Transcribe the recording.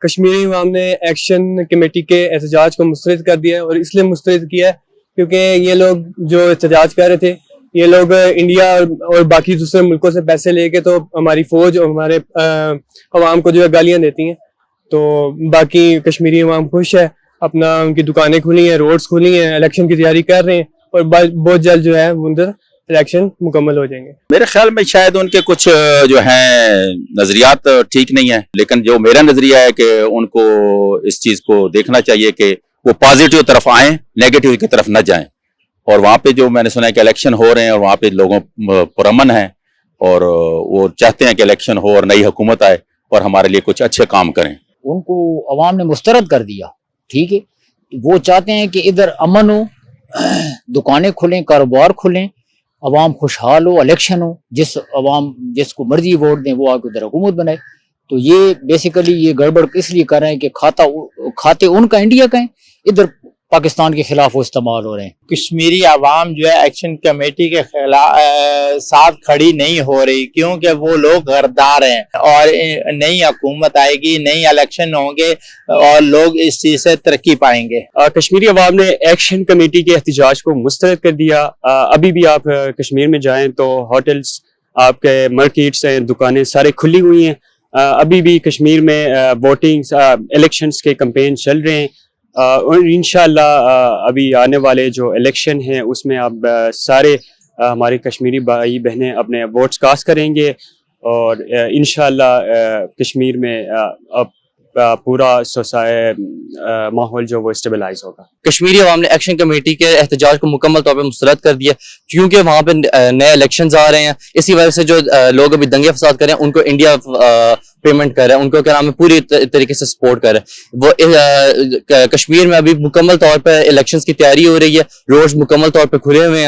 کشمیری عوام نے action committee کے احتجاج کو مسترد کر دیا ہے، اور اس لیے مسترد کیا ہے کیونکہ یہ لوگ جو احتجاج کر رہے تھے، یہ لوگ انڈیا اور باقی دوسرے ملکوں سے پیسے لے کے تو ہماری فوج اور ہمارے عوام کو جو ہے گالیاں دیتی ہیں. تو باقی کشمیری عوام خوش ہے، اپنا ان کی دکانیں کھلی ہیں، روڈز کھلی ہیں، الیکشن کی تیاری کر رہے ہیں، اور بہت جلد جو ہے ادھر الیکشن مکمل ہو جائیں گے. میرے خیال میں شاید ان کے کچھ جو ہیں نظریات ٹھیک نہیں ہیں، لیکن جو میرا نظریہ ہے کہ ان کو اس چیز کو دیکھنا چاہیے کہ وہ پازیٹیو طرف آئیں، نیگیٹو کی طرف نہ جائیں. اور وہاں پہ جو میں نے سنا ہے کہ الیکشن ہو رہے ہیں اور وہاں پہ لوگوں پرامن ہیں اور وہ چاہتے ہیں کہ الیکشن ہو اور نئی حکومت آئے اور ہمارے لیے کچھ اچھے کام کریں. ان کو عوام نے مسترد کر دیا، ٹھیک ہے. وہ چاہتے ہیں کہ ادھر امن ہو، دکانیں کھلیں، کاروبار کھلیں، عوام خوشحال ہو، الیکشن ہو، عوام جس کو مرضی ووٹ دیں وہ آ کے ادھر حکومت بنائے. تو یہ بیسیکلی یہ گڑبڑ اس لیے کر رہے ہیں کہ کھاتے ان کا انڈیا کا ہیں، ادھر پاکستان کے خلاف وہ استعمال ہو رہے ہیں. کشمیری عوام جو ہے ایکشن کمیٹی کے خلاف ساتھ کھڑی نہیں ہو رہی، کیونکہ وہ لوگ غدار ہیں، اور نئی حکومت آئے گی، نئی الیکشن ہوں گے اور لوگ اس چیز سے ترقی پائیں گے. کشمیری عوام نے ایکشن کمیٹی کے احتجاج کو مسترد کر دیا. ابھی بھی آپ کشمیر میں جائیں تو ہوٹلز، آپ کے مارکیٹس ہیں، دکانیں سارے کھلی ہوئی ہیں. ابھی بھی کشمیر میں ووٹنگ الیکشنز کے کمپین چل رہے ہیں، اور انشاءاللہ ابھی آنے والے جو الیکشن ہیں اس میں اب سارے ہمارے کشمیری بھائی بہنیں اپنے ووٹس کاسٹ کریں گے، اور انشاءاللہ کشمیر میں اب پورا ماحول جو وہ اسٹیبلائز ہوگا. کشمیری عوام نے ایکشن کمیٹی کے احتجاج کو مکمل طور پہ مسترد کر دیا، کیونکہ وہاں پہ نئے الیکشنز آ رہے ہیں. اسی وجہ سے جو لوگ ابھی دنگے فساد کر رہے ہیں ان کو انڈیا پیمنٹ کر رہے ہیں، ان کو کیا نام ہے پوری طریقے سے سپورٹ کر رہے ہیں. وہ کشمیر میں ابھی مکمل طور پہ الیکشنز کی تیاری ہو رہی ہے، روڈز مکمل طور پہ کھلے ہوئے ہیں.